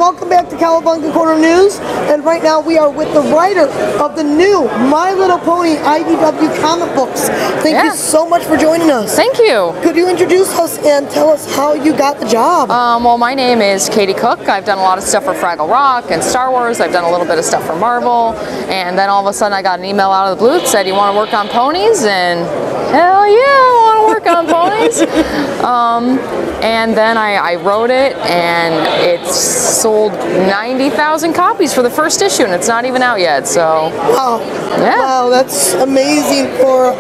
welcome back to Cowabunga Corner News. And right now we are with the writer of the new My Little Pony IDW comic books. Thank you so much for joining us. Thank you. Could you introduce us and tell us how you got the job? Well, my name is Katie Cook. I've done a lot of stuff for Fraggle Rock and Star Wars. I've done a little bit of stuff for Marvel. And then all of a sudden I got an email out of the blue that said, you want to work on ponies? And hell yeah, I want to work on ponies. And then I wrote it, and it's sold 90,000 copies for the first issue, and it's not even out yet. So wow, yeah, wow, that's amazing for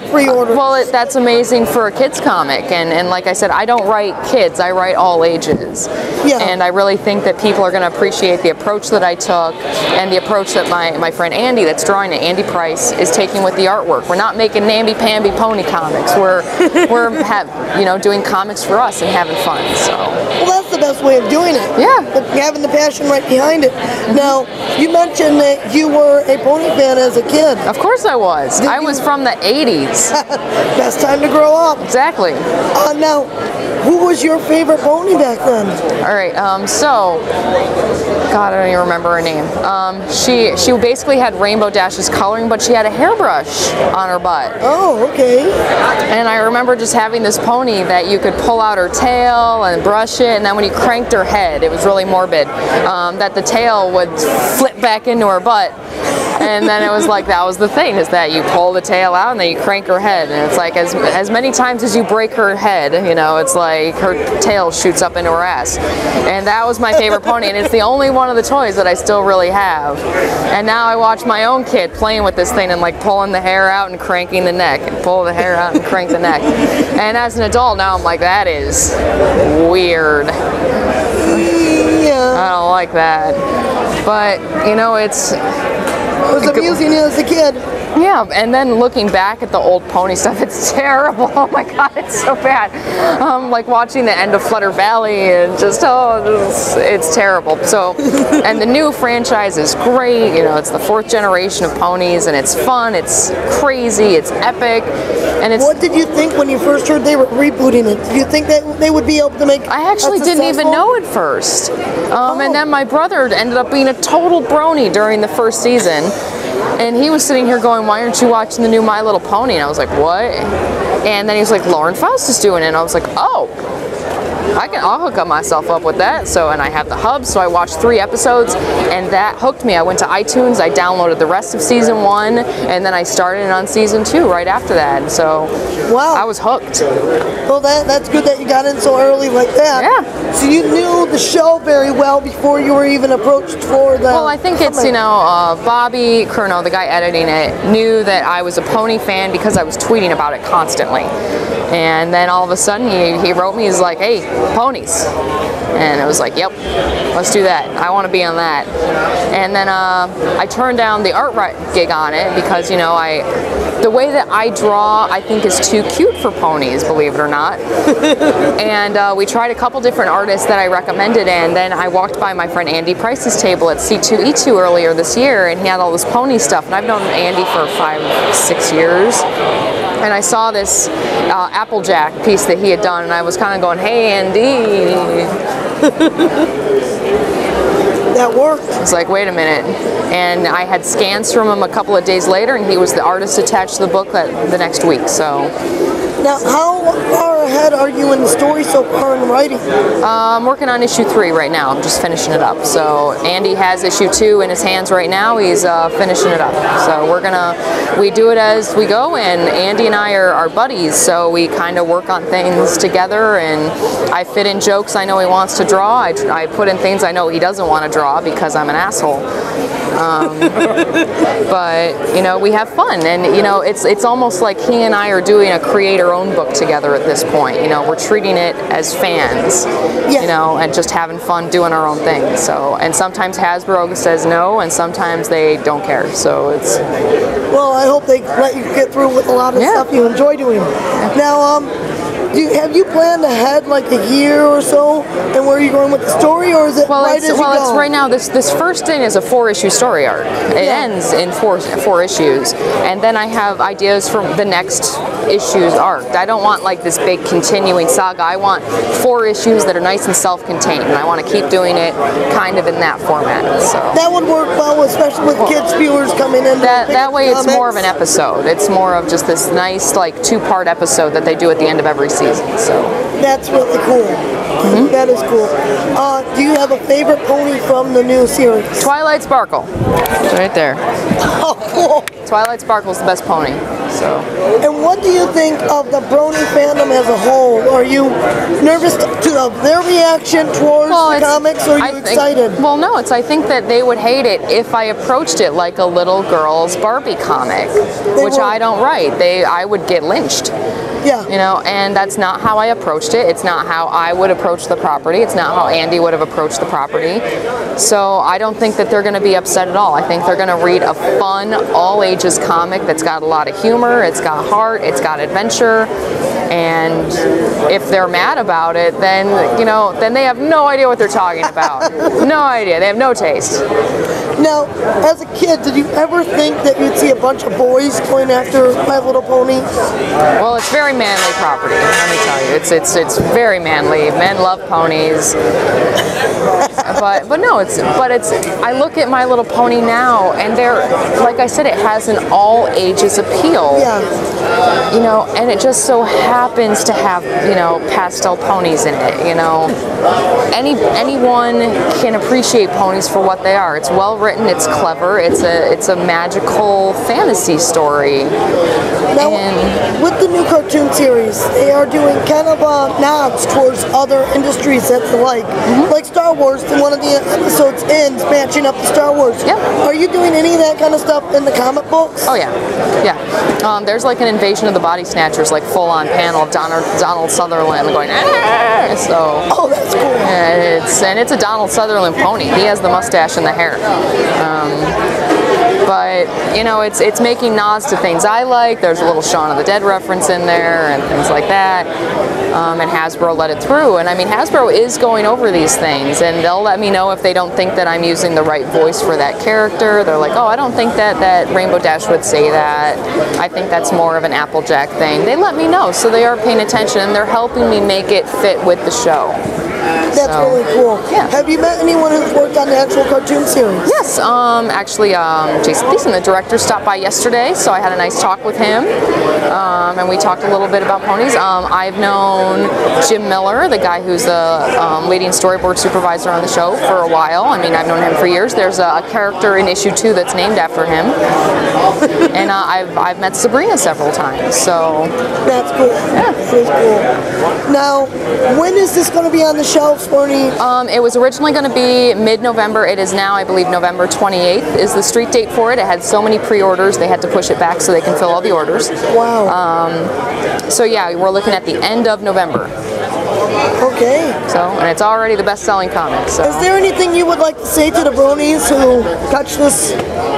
pre-order. Well, that's amazing for a kids comic, and like I said, I don't write kids, I write all ages. Yeah. And I really think that people are going to appreciate the approach that I took, and the approach that my friend Andy, that's drawing it, Andy Price, is taking with the artwork. We're not making namby-pamby pony comics. We're doing comics for us and having fun. So. Well, that's the best way of doing it. Yeah. Having the passion right behind it. Now, you mentioned that you were a pony fan as a kid. Of course I was. I was from the 80s. Best time to grow up. Exactly. Now, who was your favorite pony back then? All right, so, God, I don't even remember her name. She basically had Rainbow Dash's coloring, but she had a hairbrush on her butt. Oh, okay. And I remember just having this pony that you could pull out her tail and brush it, and then when you cranked her head, it was really morbid, that the tail would flip back into her butt. And then it was like, that was the thing, is that you pull the tail out and then you crank her head, and it's like as many times as you break her head, it's like her tail shoots up into her ass. And that was my favorite pony, and it's the only one of the toys that I still really have. And now I watch my own kid playing with this thing and like pulling the hair out and cranking the neck, and pull the hair out and crank the neck. And as an adult now, I'm like, that is weird. I don't like that. But, it was amusing as a kid. Yeah, and then looking back at the old pony stuff, it's terrible. Oh my God, it's so bad. Like watching the end of Flutter Valley, and just, it's terrible. So, and the new franchise is great. It's the 4th generation of ponies, and it's fun, it's crazy, it's epic. And it's. What did you think when you first heard they were rebooting it? Did you think that they would be able to make it? I actually didn't even know at first. And then my brother ended up being a total brony during the first season. And he was sitting here going, why aren't you watching the new My Little Pony? And I was like, what? And then he was like, Lauren Faust is doing it. And I was like, oh, I'll hook up myself up with that. So, and I have the hub, so I watched 3 episodes, and that hooked me. I went to iTunes, I downloaded the rest of season 1, and then I started on season 2 right after that. And so, wow, I was hooked. Well, that's good that you got in so early like that. Yeah. So you knew the show very well before you were even approached for the. Well, I think it's Bobby Curnow, the guy editing it, knew that I was a pony fan because I was tweeting about it constantly. And then all of a sudden he wrote me, he's like, hey, ponies. And it was like, yep, let's do that. I want to be on that. And then I turned down the art gig on it because, the way that I draw, I think, is too cute for ponies, believe it or not. And we tried a couple different artists that I recommended, and then I walked by my friend Andy Price's table at C2E2 earlier this year, and he had all this pony stuff. And I've known Andy for 5-6 years. And I saw this Applejack piece that he had done, and I was kind of going, hey, Andy. That worked. It's like, wait a minute. And I had scans from him a couple of days later, and he was the artist attached to the book the next week. So. Now, how far ahead are you in the story so far in writing? I'm working on issue 3 right now. I'm just finishing it up. So Andy has issue 2 in his hands right now. He's finishing it up. So we do it as we go, and Andy and I are buddies, so we kind of work on things together, and I fit in jokes I know he wants to draw. I put in things I know he doesn't want to draw because I'm an asshole. But we have fun, and it's almost like he and I are doing a create-our-own book together at this point. We're treating it as fans, and just having fun doing our own thing. So, and sometimes Hasbro says no, and sometimes they don't care. So it's. Well, I hope they let you get through with a lot of stuff you enjoy doing. Now, Have you planned ahead like a year or so, and where are you going with the story, or is it right as you go? It's right now. This first thing is a 4-issue story arc. It ends in four issues, and then I have ideas for the next issue's arc. I don't want like this big continuing saga. I want 4 issues that are nice and self-contained, and I want to keep doing it kind of in that format. So that would work well, especially with kids viewers coming in. That way, it's more of an episode. It's more of just this nice like 2-part episode that they do at the end of every season. So that's really cool. That is cool. Do you have a favorite pony from the new series? Twilight Sparkle. It's right there. Oh, cool. Twilight Sparkle is the best pony. So. And what do you think of the Brony fandom as a whole? Are you nervous to their reaction towards the comics, or are you excited? Well, no, I think that they would hate it if I approached it like a little girl's Barbie comic, which I don't write. I would get lynched. Yeah. You know, and that's not how I approached it. It's not how I would approach the property. It's not how Andy would have approached the property. So I don't think that they're going to be upset at all. I think they're going to read a fun, all-ages comic that's got a lot of humor, it's got heart, it's got adventure, and if they're mad about it, then, you know, then they have no idea what they're talking about. No idea. They have no taste. Now, as a kid, did you ever think that you'd see a bunch of boys going after My Little Pony? Well, it's very manly property, let me tell you. It's very manly. Men love ponies. But no, I look at My Little Pony now, and like I said, it has an all ages appeal. Yeah. You know, and it just so happens to have, you know, pastel ponies in it, you know. Anyone can appreciate ponies for what they are. It's well written, it's clever, it's a magical fantasy story. Now, with the new cartoon series, they are doing kind of nods towards other industries that they like Star Wars. One of the episodes ends matching up to Star Wars. Yeah. Are you doing any of that kind of stuff in the comic books? Oh yeah, yeah. There's like an Invasion of the Body Snatchers, like full-on panel of Donald Sutherland going. Aah! So. Oh, that's cool. And it's a Donald Sutherland pony. He has the mustache and the hair. But you know, it's making nods to things I like. There's a little Shaun of the Dead reference in there and things like that. And Hasbro let it through. And I mean, Hasbro is going over these things, and they'll let me know if they don't think that I'm using the right voice for that character. They're like, oh, I don't think that Rainbow Dash would say that. I think that's more of an Applejack thing. They let me know, so they are paying attention, and they're helping me make it fit with the show. That's really cool. Yeah. Have you met anyone who's worked on the actual cartoon series? Yes. Actually, Jason Thiessen, the director, stopped by yesterday, so I had a nice talk with him, and we talked a little bit about ponies. I've known Jim Miller, the guy who's the leading storyboard supervisor on the show, for a while. I mean, I've known him for years. There's a character in issue 2 that's named after him, and I've met Sabrina several times. So that's cool. Yeah. That's cool. Now, when is this going to be on the shelves for any? It was originally going to be mid-November. It is now, I believe, November 28th is the street date for it. It had so many pre-orders, they had to push it back so they can fill all the orders. Wow. So yeah, we're looking at the end of November. Okay. So, and it's already the best-selling comic. So. Is there anything you would like to say to the Bronies who touch this?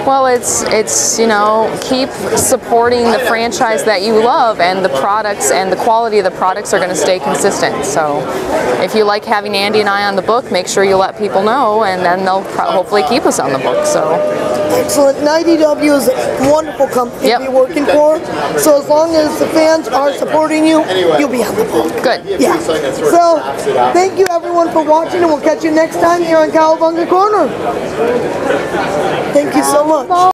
Well, it's you know, keep supporting the franchise that you love, and the products and the quality of the products are going to stay consistent. So, if you like having Andy and I on the book, make sure you let people know, and then they'll hopefully keep us on the book. So. Excellent. And IDW is a wonderful company to be working for. So as long as the fans are supporting you, you'll be on the book. Good. Yeah. So thank you everyone for watching, and we'll catch you next time here on Cowabunga Corner. Thank you so much.